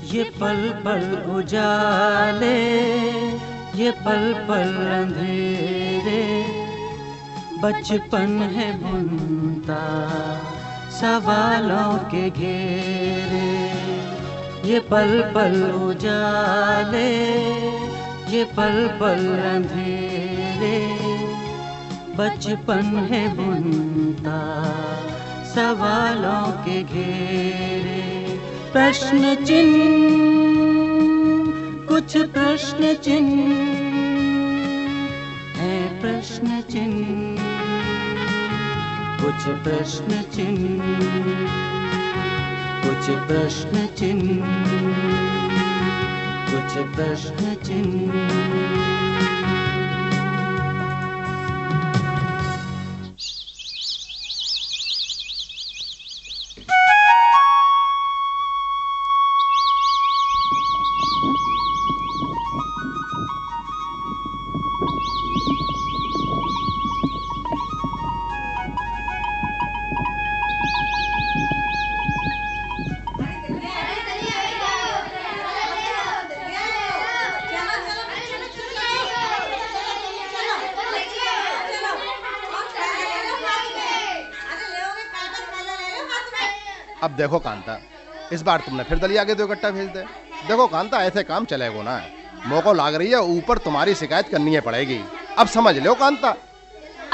ये पल पल उजाले, ये पल पल अंधेरे, बचपन है बुनता सवालों के घेरे। ये पल पल उजाले, ये पल पल अंधेरे, बचपन है बुनता सवालों के घेरे। प्रश्न चिन्ह, कुछ प्रश्न चिन्ह है, प्रश्न चिन्ह, कुछ प्रश्न चिन्ह, कुछ प्रश्न चिन्ह, कुछ प्रश्न चिन्ह। अब देखो कांता, इस बार तुमने फिर दलिया के 2 कट्टा भेज दे। देखो कांता, ऐसे काम चलेगा ना, मौको लाग रही है, ऊपर तुम्हारी शिकायत करनी पड़ेगी। अब समझ लो कांता।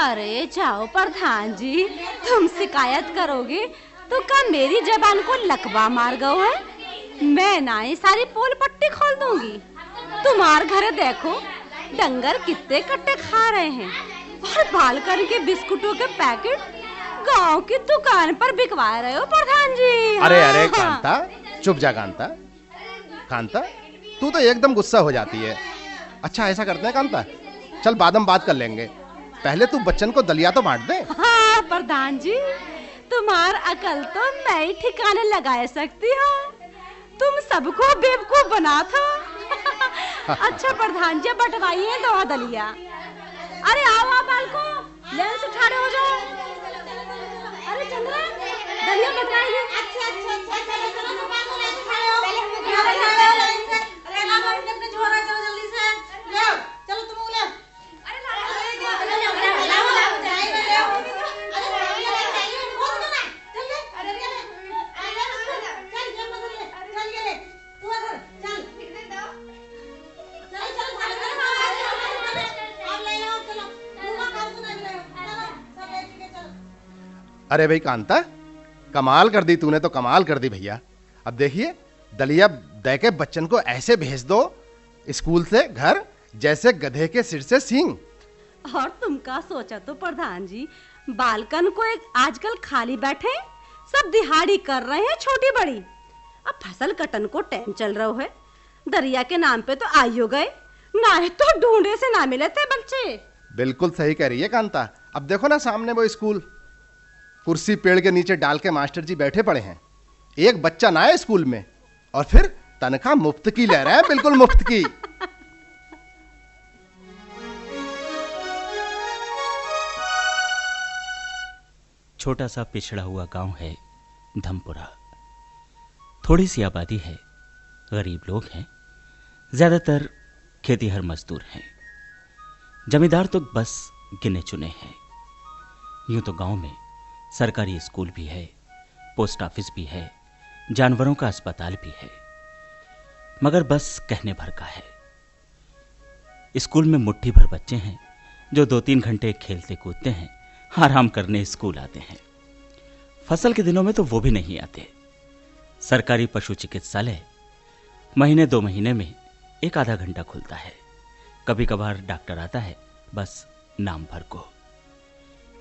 अरे जाओ प्रधान जी, तुम शिकायत करोगे तो क्या मेरी जबान को लकवा मार गओ है? मैं ना ये सारी पोल पट्टी खोल दूंगी। तुम्हारे घर देखो डंगर कितने कट्टे खा रहे हैं, और बालकन के बिस्कुटों के पैकेट गांव की दुकान पर बिकवा रहे हो प्रधान जी। अरे अरे कांता, चुप जा कांता। कांता, तू तो एकदम गुस्सा हो जाती है। अच्छा ऐसा करते हैं कांता, चल बाद में बात कर लेंगे, पहले तू बच्चन को दलिया तो बांट दे। हाँ प्रधान जी, तुम्हार अकल तो मैं ही ठिकाने लगा सकती हूँ, तुम सबको बेवकूफ बना था। अच्छा प्रधान जी, बंटवाइए 2 दलिया। अरे आओ बालको, लेन से खड़े हो जाओ। अरे चंद्रा, दलिया बंटवाइए। अच्छा अच्छा अच्छा, चलो चलो दुकान को लेके खड़े हो। पहले खड़े हो लाइन से। अरे ना भाई, अपने छोरा चलो जल्दी से ले, चलो तुम ले। अरे अरे भाई कांता, कमाल कर दी तूने, तो कमाल कर दी भैया। अब देखिए, दलिया दे के बच्चन को ऐसे भेज दो स्कूल से घर, जैसे गधे के सिर से सींग। और तुम का सोचा तो प्रधान जी, बालकन को एक आजकल खाली बैठे, सब दिहाड़ी कर रहे हैं छोटी बड़ी। अब फसल कटन को टाइम चल रहा है, दरिया के नाम पे तो आइयो गए, ना है तो ढूंढे से ना मिले थे बच्चे। बिल्कुल सही कह रही है कांता। अब देखो ना सामने वो स्कूल, कुर्सी पेड़ के नीचे डाल के मास्टर जी बैठे पड़े हैं, एक बच्चा ना है स्कूल में, और फिर तनख्वाह मुफ्त की ले रहे हैं, बिल्कुल मुफ्त की। छोटा सा पिछड़ा हुआ गांव है धमपुरा। थोड़ी सी आबादी है, गरीब लोग हैं, ज्यादातर खेतीहर मजदूर हैं। जमींदार तो बस गिने चुने हैं। यूं तो गांव में सरकारी स्कूल भी है, पोस्ट ऑफिस भी है, जानवरों का अस्पताल भी है, मगर बस कहने भर का है। स्कूल में मुट्ठी भर बच्चे हैं जो 2-3 घंटे खेलते कूदते हैं, आराम करने स्कूल आते हैं। फसल के दिनों में तो वो भी नहीं आते। सरकारी पशु चिकित्सालय महीने 2 महीने में 1-आधा घंटा खुलता है। कभी कभार डॉक्टर आता है, बस नाम भर को।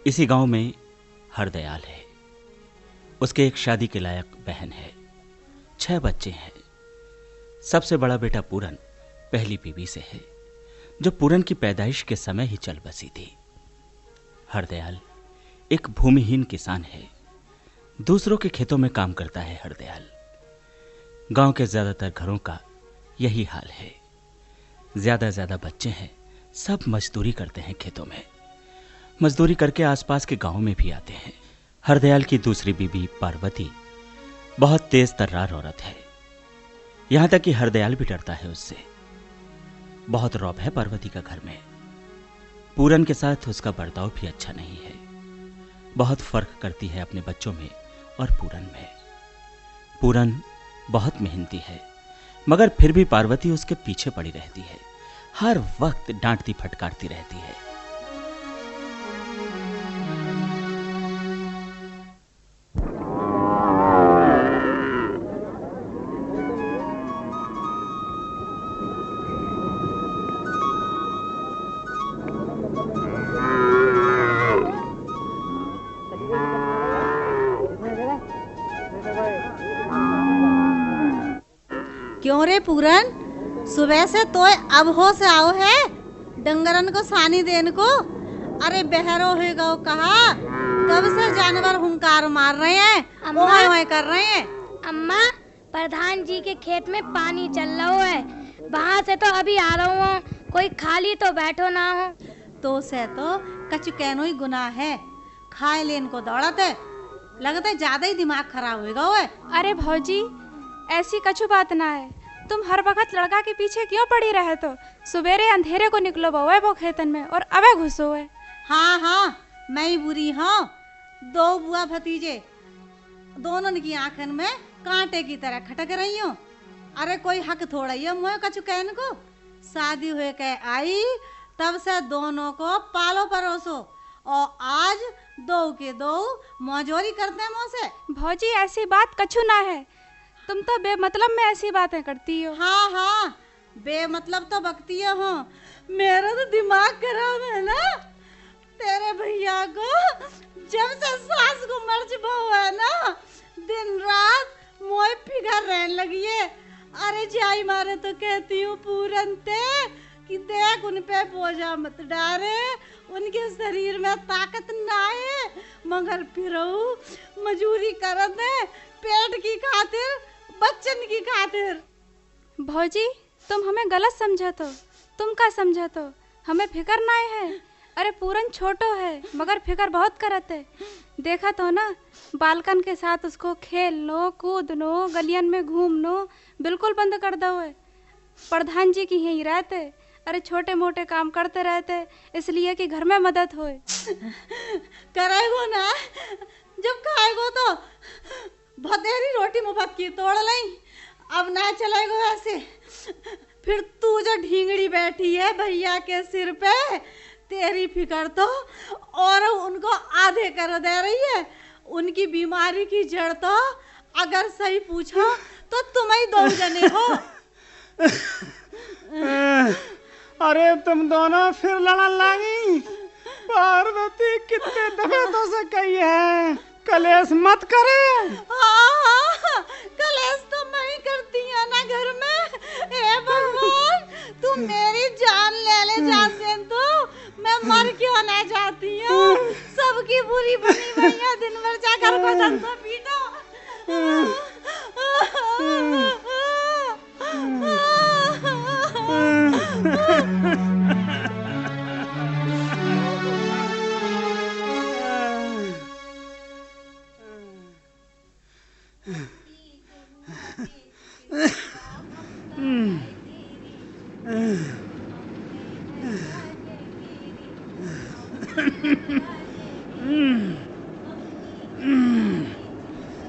इसी गांव में हरदयाल है, उसके एक शादी के लायक बहन है, 6 बच्चे हैं। सबसे बड़ा बेटा पूरन पहली बीवी से है, जो पूरन की पैदाइश के समय ही चल बसी थी। हरदयाल एक भूमिहीन किसान है, दूसरों के खेतों में काम करता है हरदयाल। गांव के ज्यादातर घरों का यही हाल है। ज्यादा बच्चे हैं, सब मजदूरी करते हैं खेतों में। मजदूरी करके आसपास के गांव में भी आते हैं। हरदयाल की दूसरी बीबी पार्वती बहुत तेज तर्रार औरत है। यहां तक कि हरदयाल भी डरता है उससे। बहुत रौब है पार्वती का घर में। पूरन के साथ उसका बर्ताव भी अच्छा नहीं है। बहुत फर्क करती है अपने बच्चों में और पूरन में। पूरन बहुत मेहनती है, मगर फिर भी पार्वती उसके पीछे पड़ी रहती है। हर वक्त डांटती फटकारती रहती है। क्यों रे पूरन, सुबह से तो अब हो से आओ है डंगरन को सानी देन को। अरे बहरो है गो कहा, कब से जानवर हुंकार मार रहे हैं, ओए ओए कर रहे हैं। अम्मा, प्रधान जी के खेत में पानी चल रहा है, वहाँ से तो अभी आ रहा हूँ। कोई खाली तो बैठो ना हो। तो से तो कछु कहनो ही गुनाह है। खाए लेन को दौड़त है, लगता है ज्यादा ही दिमाग खराब होएगा। ओए अरे भौजी, ऐसी कछु बात ना है। तुम हर वक्त लड़का के पीछे क्यों पड़ी रहे? तो सुबेरे अंधेरे को निकलो बउए वो खेतन में और अबे घुसो है। हाँ हाँ, मैं ही बुरी हूँ। दो बुआ भतीजे, दोनों की आंखन में कांटे की तरह खटक रही हूँ। अरे कोई हक थोड़ा ही है मुझे कछु कहने को। शादी हुए के आई तब से दोनों को पालो परोसो, और आज दो के दो मौजूरी करते हैं मुझसे। भौजी ऐसी बात कछु ना है, तुम तो बेमतलब में ऐसी बातें करती हो। हाँ हाँ, बेमतलब तो बकती हो। मेरा तो दिमाग खराब है ना। तेरे भैया को जब से सास को मर्ज हुआ है ना, दिन रात मोए फिगर रहने लगी है। अरे जाई मारे तो कहती हूँ पूरन ते कि देख उन पे बोझा मत डारे, उनके शरीर में ताकत ना है, मगर फिर मजूरी करत है पेट की खातिर, बच्चन की खातिर। भौजी तुम हमें गलत समझत हो। तुम का समझत हो? हमें फिकर ना है। अरे पूरन छोटो है मगर फिकर बहुत करत है। देखा तो ना, बालकन के साथ उसको खेलनो कूदनो गलियन में घूमनो बिल्कुल बंद कर दो है। प्रधान जी की यहीं रहते, अरे छोटे मोटे काम करते रहते इसलिए कि घर में मदद होए। करेगो ना, जब खाएगो तो भतेरी रोटी मुफक्की तोड़ लई। अब ना चलेगो ऐसे। फिर तू जो ढींगड़ी बैठी है भैया के सिर पे, तेरी फिकर तो और उनको आधे कर दे रही है। उनकी बीमारी की जड़ तो अगर सही पूछो तो तुम ही दो जने हो। अरे तुम दोनों फिर लड़न लगी। पार्वती कितने दफे तो से कही है कलेश मत करे। हाँ, कलेश तो मैं ही करती है ना घर में। हे भगवान, तू मेरी जान ले जाते तो मैं मर क्यों ना जाती हूँ। सबकी बुरी बनी हुई है, दिन भर जाकर को धंधा पीटो।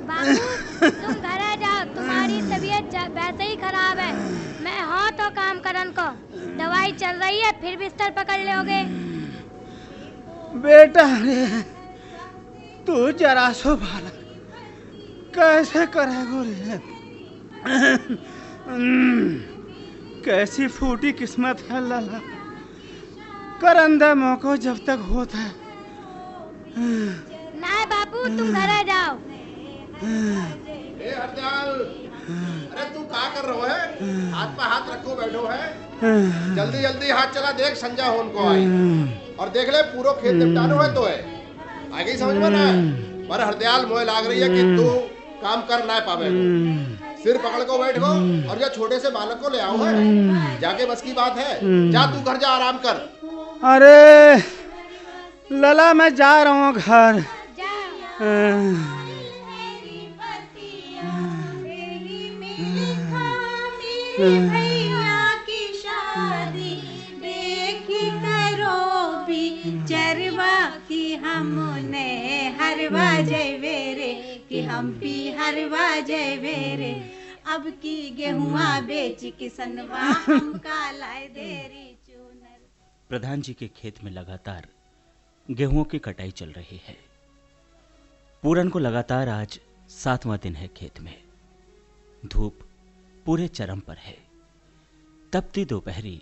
बाबू तुम घर आ जाओ, तुम्हारी तबीयत वैसे ही खराब है। मैं हाँ तो काम करन को, दवाई चल रही है फिर बिस्तर पकड़ लोगे। बेटा रे, तू जरा सो बालक कैसे करेगो रे। कैसी फूटी किस्मत है लाला, करंदे मौको जब तक होता है। ना बाबू तुम घर आ जाओ। ए हरदयाल, अरे तू क्या कर रहो है? हाथ पे हाथ रखो बैठो है। जल्दी जल्दी हाथ चला, देख संजा होन को आई। और देख ले पूरा खेत निपटानो है तो है। आगे समझ में ना। पर हरदयाल मोए लाग रही है कि तू काम कर ना पावे। सिर पकड़ को बैठ गो और या छोटे से बालक को ले आओ है। जाके बस की बात है। जा तू घर जा, आराम कर। अरे लला मैं जा रहा हूँ घर। भैया की शादी देखी करो भी चरवा की हमने हरवा जयवे रे कि हम भी हरवा जयवे रे। अब की गेहुआ बेच किसनवा हमका लाए देरी चूनर। प्रधान जी के खेत में लगातार गेहूं की कटाई चल रही है। पूरन को लगातार आज 7वां दिन है खेत में। धूप पूरे चरम पर है। तपती दोपहरी,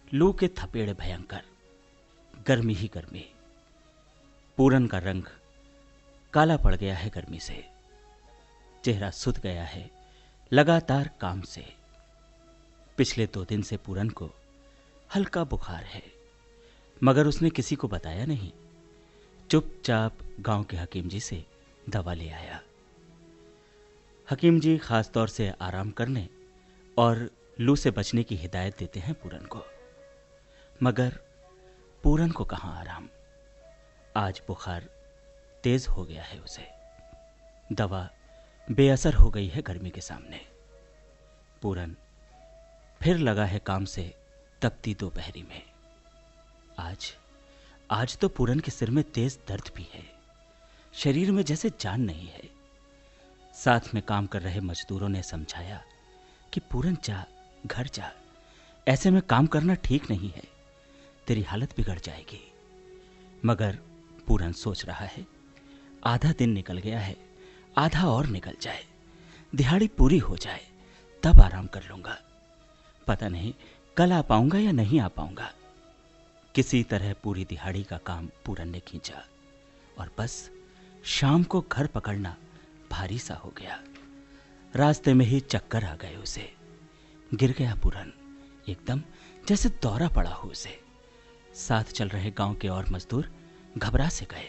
लू के थपेड़े भयंकर, गर्मी ही गर्मी। पूरन का रंग काला पड़ गया है गर्मी से। चेहरा सुध गया है लगातार काम से। पिछले 2 दिन से पूरन को हल्का बुखार है, मगर उसने किसी को बताया नहीं। चुपचाप गांव के हकीम जी से दवा ले आया। हकीम जी खास तौर से आराम करने और लू से बचने की हिदायत देते हैं पूरन को, मगर पूरन को कहां आराम। आज बुखार तेज हो गया है उसे। दवा बेअसर हो गई है गर्मी के सामने। पूरन फिर लगा है काम से तपती दोपहरी में। आज तो पूरन के सिर में तेज दर्द भी है। शरीर में जैसे जान नहीं है। साथ में काम कर रहे मजदूरों ने समझाया कि पूरन जा, घर जा, ऐसे में काम करना ठीक नहीं है, तेरी हालत बिगड़ जाएगी। मगर पूरन सोच रहा है आधा दिन निकल गया है, आधा और निकल जाए, दिहाड़ी पूरी हो जाए, तब आराम कर लूंगा। पता नहीं कल आ पाऊंगा या नहीं आ पाऊंगा। किसी तरह पूरी दिहाड़ी का काम पूरन ने खींचा और बस शाम को घर पकड़ना भारी सा हो गया। रास्ते में ही चक्कर आ गए उसे। गिर गया पूरन, एकदम जैसे दौरा पड़ा हो उसे। साथ चल रहे गांव के और मजदूर घबरा से गए।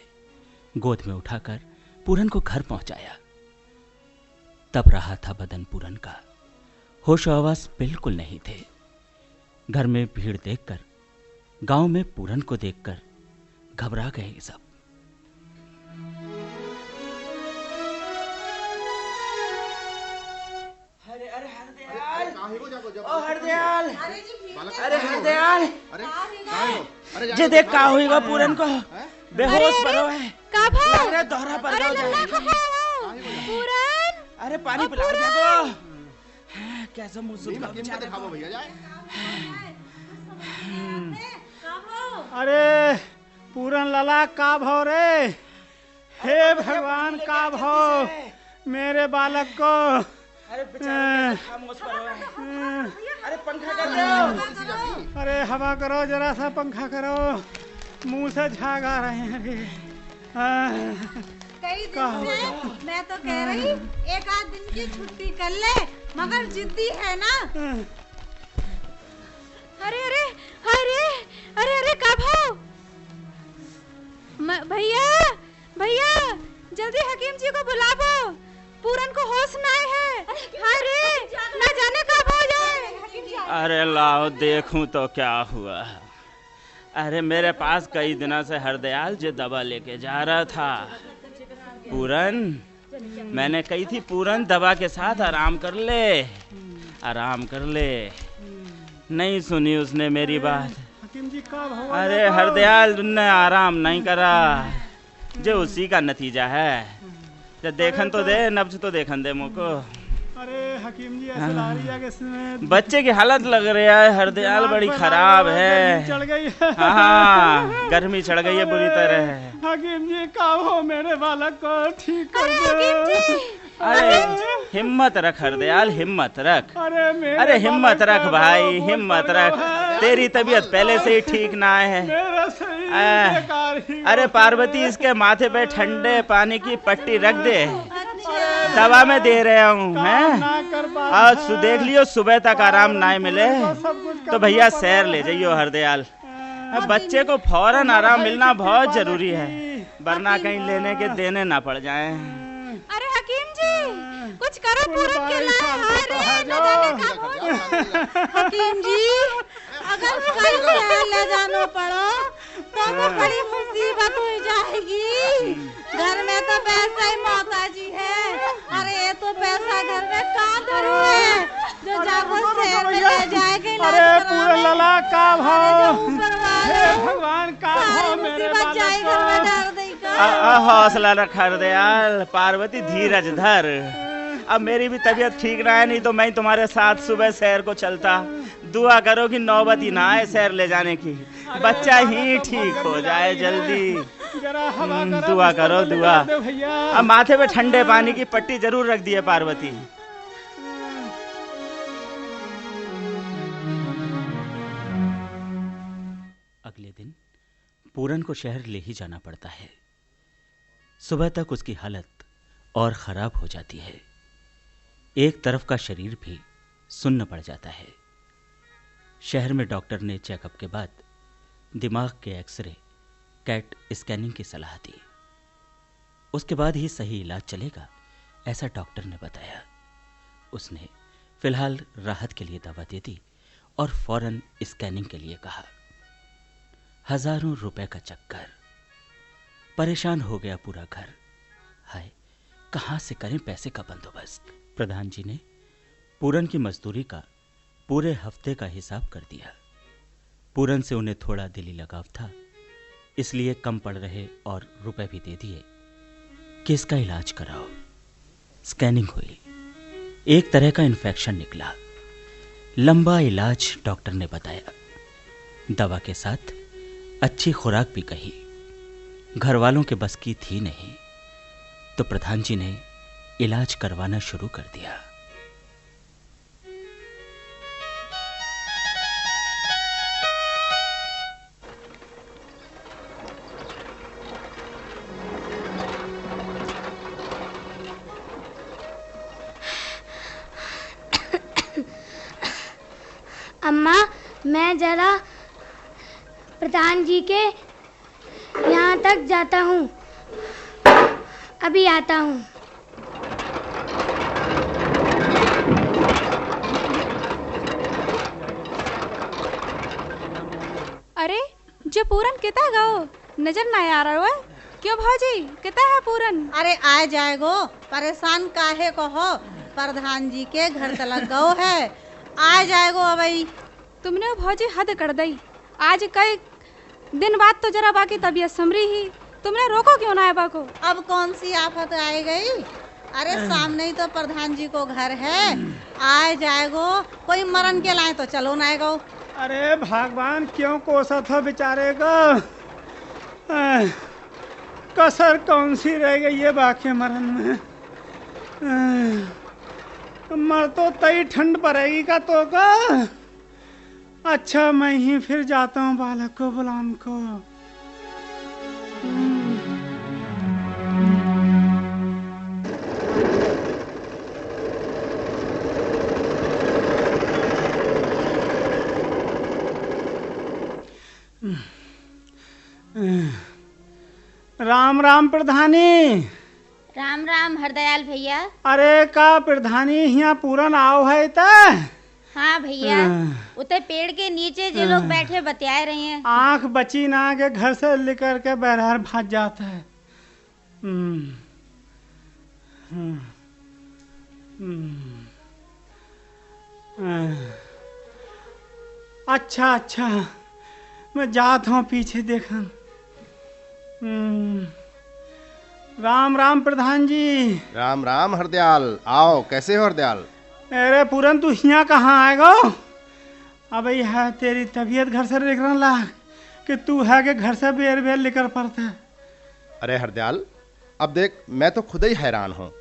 गोद में उठाकर पूरन को घर पहुंचाया। तब रहा था बदन पूरन का। होश आवास बिल्कुल नहीं थे। घर में भीड़ देखकर, गांव में पूरन को देखकर घबरा गए सब। हरदयाल, अरे हरदयाल, जे देख का होएगा पूरन को बेहोश पड़ो है। अरे दोहरा पर जाओ पूरन, अरे पानी पिलाओ जाको। कैसा मुंह सुखा बेचारे खाओ भैया जाए। अरे पूरन लाला का भाव रे। हे भगवान का भाव मेरे बालक को। अरे बेचारा खामोश पड़ो है। अरे पंखा कर दो। अरे हवा करो, जरा सा पंखा करो, मुंह से झाग आ रहे हैं। कई दिन से मैं तो कह रही एक आध दिन की छुट्टी कर ले, मगर जिद्दी है ना। अरे अरे अरे अरे अरे का भाव। भैया भैया जल्दी हकीम जी को बुलाओ, पूरन को होश ना है। अरे ना जाने कब हो जाए। अरे लाओ देखूं तो क्या हुआ। अरे मेरे पास कई दिनों से हरदयाल जो दवा लेके जा रहा था। पूरन, मैंने कही थी पूरन दवा के साथ आराम कर ले, आराम कर ले। नहीं सुनी उसने मेरी बात। हकीम जी का भाव। अरे हरदयाल ने आराम नहीं करा, जो उसी का नतीजा है। जब देखन तो दे, नब्ज तो देखन दे मुझको। अरे हकीम जी ऐसे ला रही है कि इसमें बच्चे की हालत लग रही है हरदयाल, बड़ी खराब है। चढ़ गई है। हाँ, गर्मी चढ़ गई है बुरी तरह। हकीम जी का हो मेरे बालक को ठीक कर दो। अरे हिम्मत रख हरदयाल, हिम्मत रख। अरे हिम्मत रख भाई, हिम्मत रख। तेरी तबीयत पहले से ही ठीक ना है। अरे पार्वती, इसके माथे पे ठंडे पानी की पट्टी रख दे, दवा में दे रहा हूँ। आज देख लियो सुबह तक आराम ना मिले तो भैया सैर ले जाइयो हरदयाल। बच्चे को फौरन आराम मिलना बहुत जरूरी है, वरना कहीं लेने के देने ना पड़ जाए। अरे हकीम जी कुछ करो पूरन के लिए। हकीम जी अगर कल ले जाना पड़ो तो बड़ी मुसीबत हो जाएगी। घर में तो पैसा ही मोहताजी है। अरे ये तो पैसा घर में कहाँ धरू है जो जाको शहर का भाव, हे भगवान का भाव मेरे बालक को। हौसला रख हरदयाल, पार्वती धीरज धर। अब मेरी भी तबीयत ठीक ना है, नहीं तो मैं तुम्हारे साथ सुबह शहर को चलता। दुआ करो कि नौबत ही ना आए शहर ले जाने की, बच्चा ही ठीक हो जाए जल्दी। दुआ करो दुआ। अब माथे पे ठंडे पानी की पट्टी जरूर रख दिए पार्वती। अगले दिन पूरन को शहर ले ही जाना पड़ता है। सुबह तक उसकी हालत और खराब हो जाती है। एक तरफ का शरीर भी सुन्न पड़ जाता है। शहर में डॉक्टर ने चेकअप के बाद दिमाग के एक्सरे, कैट स्कैनिंग की सलाह दी। उसके बाद ही सही इलाज चलेगा, ऐसा डॉक्टर ने बताया। उसने फिलहाल राहत के लिए दवा दे दी और फौरन स्कैनिंग के लिए कहा। हजारों रुपए का चक्कर। परेशान हो गया पूरा घर। हाय, कहां से करें पैसे का बंदोबस्त। प्रधान जी ने पूरन की मजदूरी का पूरे हफ्ते का हिसाब कर दिया। पूरन से उन्हें थोड़ा दिली लगाव था, इसलिए कम पड़ रहे और रुपए भी दे दिए कि इसका इलाज कराओ। स्कैनिंग हुई, एक तरह का इन्फेक्शन निकला। लंबा इलाज डॉक्टर ने बताया, दवा के साथ अच्छी खुराक भी कही। घर वालों के बस की थी नहीं, तो प्रधान जी ने इलाज करवाना शुरू कर दिया। अम्मा, मैं जरा प्रधान जी के यहाँ तक जाता हूँ, अभी आता हूँ। अरे जो पूरन कितना गाओ नजर ना आ रहा है। क्यों भाजी, कितना है पूरन? अरे आ जाएगो, परेशान काहे को हो, प्रधान जी के घर तलक गो है, आ जाएगो। अबई तुमने भाजी हद कर दी। आज कई दिन बाद तो जरा बाकी तबीयत समरी ही, तुमने रोको क्यों ना बाको? अब कौन सी आफत आई गई? अरे सामने ही तो प्रधान जी को घर है, आ जाएगो। कोई मरण के लाए तो चलो ना आएगो। अरे भगवान क्यों कोसा था बेचारे को, कसर कौन सी रह गई है बाकी मरण में। मर तो तई ठंड पड़ेगी का तो का। अच्छा मैं ही फिर जाता हूँ बालक को बुलाने को। राम राम प्रधानी। राम राम हरदयाल भैया। अरे का प्रधानी यहाँ पूरन आओ है ता? हाँ भैया, उते पेड़ के नीचे जो लोग बैठे बतिया रहे हैं। आंख बची ना के घर से लेकर के बहरहार भाग जाता है। अच्छा अच्छा, मैं जाता हूँ पीछे देखा। राम राम प्रधान जी। राम राम हरदयाल, आओ। कैसे हो हरदयाल? अरे पूरन तू यहाँ कहाँ आएगा? अब है तेरी तबीयत घर से निकलने लगा कि तू है कि घर से बेर बेर लेकर पड़ता है। अरे हरदयाल, अब देख, मैं तो खुद ही हैरान हूँ।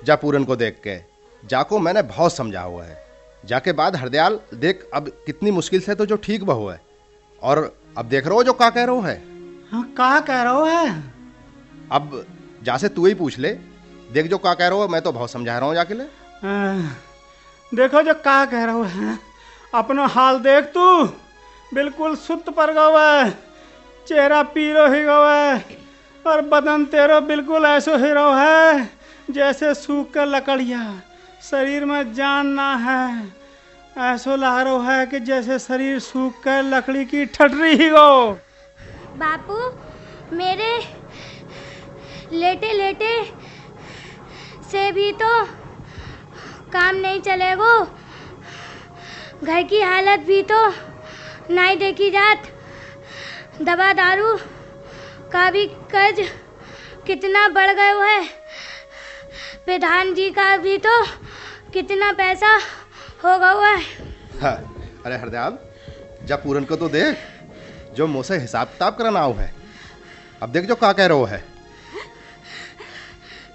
जा पूरन को देख के, जाको मैंने बहुत समझा हुआ है। जाके बाद हरदयाल देख, अब कितनी मुश्किल से तो जो ठीक बहु है, और अब देख रहे हो जो का कह रहा है। हाँ, का कह रहा है? अब जासे तू ही पूछ ले, देख जो का कह रहा हो। मैं तो बहुत समझा रहा हूँ, जाके ले। देखो जो का कह रहा है, अपना हाल देख, तू बिल्कुल सुत पर गवा, चेहरा पीरो ही गवा, और बदन तेरो बिल्कुल ऐसो ही रहो है जैसे सूख कर लकड़िया, शरीर में जान ना है। ऐसो लग रहा है कि जैसे शरीर सूख कर लकड़ी की ठटरी ही गो। बापू, मेरे लेटे लेटे से भी तो काम नहीं चलेगो, घर की हालत भी तो नहीं देखी जात। दवा दारू का भी कर्ज कितना बढ़ गया है। प्रधान जी का भी तो कितना पैसा हो गया है। हाँ, अरे हरदयाल, जब पूरन को तो देख, जो मुझसे हिसाब किताब करना आओ है। अब देख जो क्या कह रहा है।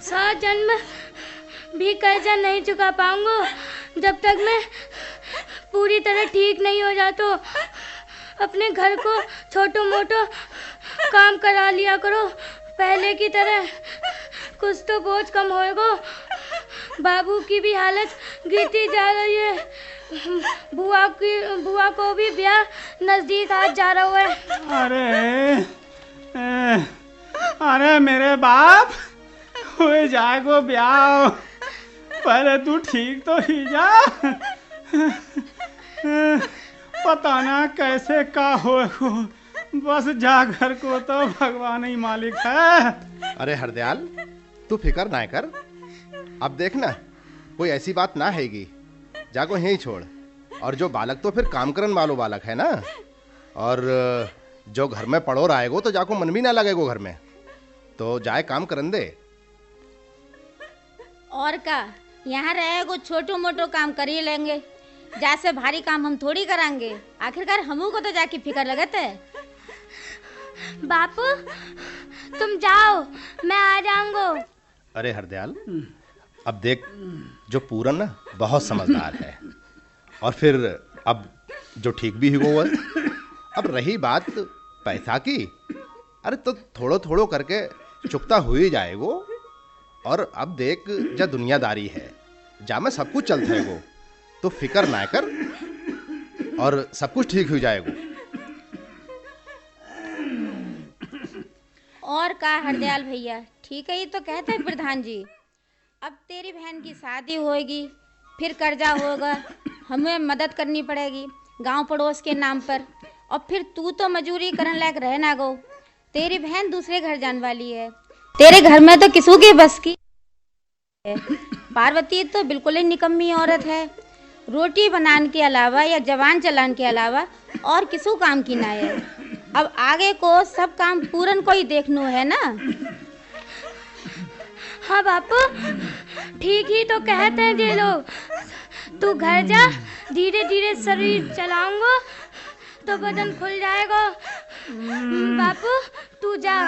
100 जन्म भी कर्जा नहीं चुका पाऊंगा जब तक मैं पूरी तरह ठीक नहीं हो जाता। अपने घर को छोटो मोटो काम करा लिया करो, पहले की तरह कुछ तो बोझ कम होएगा। बाबू की भी हालत गिरती जा रही है। बुआ को भी ब्याह नजदीक आ जा रहा है। अरे मेरे बाप, हो जाएगो ब्याह, पहले तू ठीक तो ही जा। पता ना कैसे का हो, बस जाकर को तो भगवान ही मालिक है। अरे हरदयाल, तू फिकर ना कर। अब देखना कोई ऐसी बात ना हैगी, जाको यहीं छोड़। और जो बालक तो फिर काम करन वालो बालक है ना, और जो घर में पड़ो रहेगो तो जाको मन भी ना लगेगो घर में, तो जाए काम करन दे। और का यहाँ रहेगो छोटो मोटो काम कर ही लेंगे, जैसे भारी काम हम थोड़ी करांगे। आखिरकार हमू को तो जाके फिकर लगत है। बापू तुम जाओ, मैं आ जाऊंगा। अरे हरदयाल, अब देख जो पूरन ना बहुत समझदार है, और फिर अब जो ठीक भी हो। अब रही बात पैसा की, अरे तो थोड़ो थोड़ो करके चुकता हो ही जाएगो। और अब देख जा दुनियादारी है, जा में सब कुछ चलता है वो, तो फिकर ना कर और सब कुछ ठीक हो जाएगा। और का हरदयाल भैया, ठीक है, ये तो कहते हैं प्रधान जी। अब तेरी बहन की शादी होगी, फिर कर्जा होगा, हमें मदद करनी पड़ेगी गांव पड़ोस के नाम पर। और फिर तू तो मजूरी करने लायक रह ना गो। तेरी बहन दूसरे घर जाने वाली है, तेरे घर में तो किसू के बस की है। पार्वती तो बिल्कुल ही निकम्मी औरत है, रोटी बनाने के अलावा या जवान चलाने के अलावा और किसू काम की ना है। अब आगे को सब काम पूरन को ही देखना है ना। हाँ बापू, ठीक ही तो कहते हैं ये लोग। तू घर जा, धीरे धीरे शरीर चलाऊंगा तो बदन खुल जाएगा। बापू तू जा।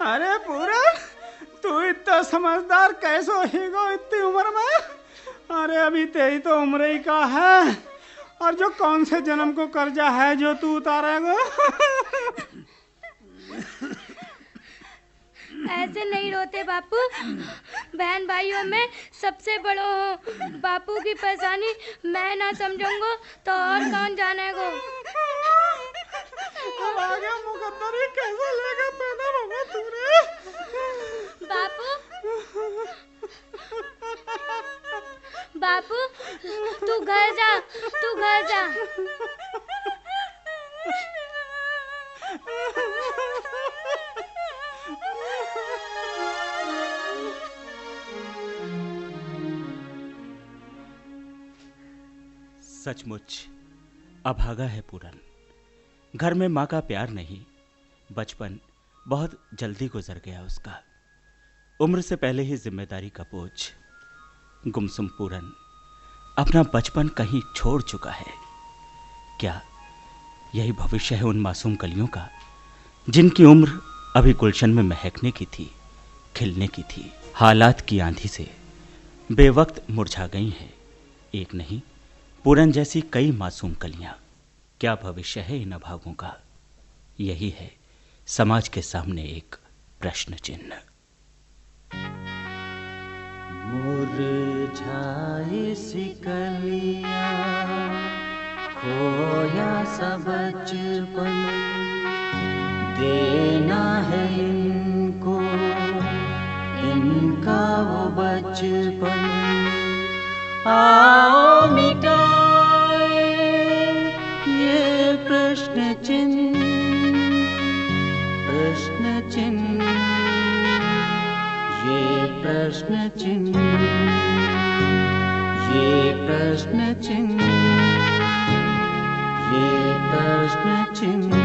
अरे पूरन, तू इतना समझदार कैसे होगा इतनी उम्र में? अरे अभी तेरी तो उम्र ही का है, और जो कौन से जन्म को कर्जा है जो तू उतारेगा? ऐसे नहीं रोते बापू, बहन भाइयों में सबसे बड़ो हो। बापू की परेशानी मैं ना समझूंगा तो और कौन जानेगा। आगे मुकद्दर कैसे लेगा पैदा बाबा तूने? बापू बापू तू घर जा, तू घर जा। सचमुच अभागा है पूरन। घर में माँ का प्यार नहीं, बचपन बहुत जल्दी गुजर गया उसका। उम्र से पहले ही जिम्मेदारी का बोझ। गुमसुम पूरन अपना बचपन कहीं छोड़ चुका है। क्या यही भविष्य है उन मासूम कलियों का, जिनकी उम्र अभी गुलशन में महकने की थी, खिलने की थी। हालात की आंधी से बेवक्त मुरझा गई हैं। एक नहीं, पूरन जैसी कई मासूम कलियां। क्या भविष्य है इन अभागों का? यही है समाज के सामने एक प्रश्न चिन्ह। मुरझाई सी कलियां, खोया सा बचपन, देना है इनको इनका वो बचपन। आओ मिटाए ये प्रश्न चिन्ह, प्रश्न चिन्ह, ये प्रश्न चिन्ह, ये प्रश्न चिन्ह, ये प्रश्न चिन्ह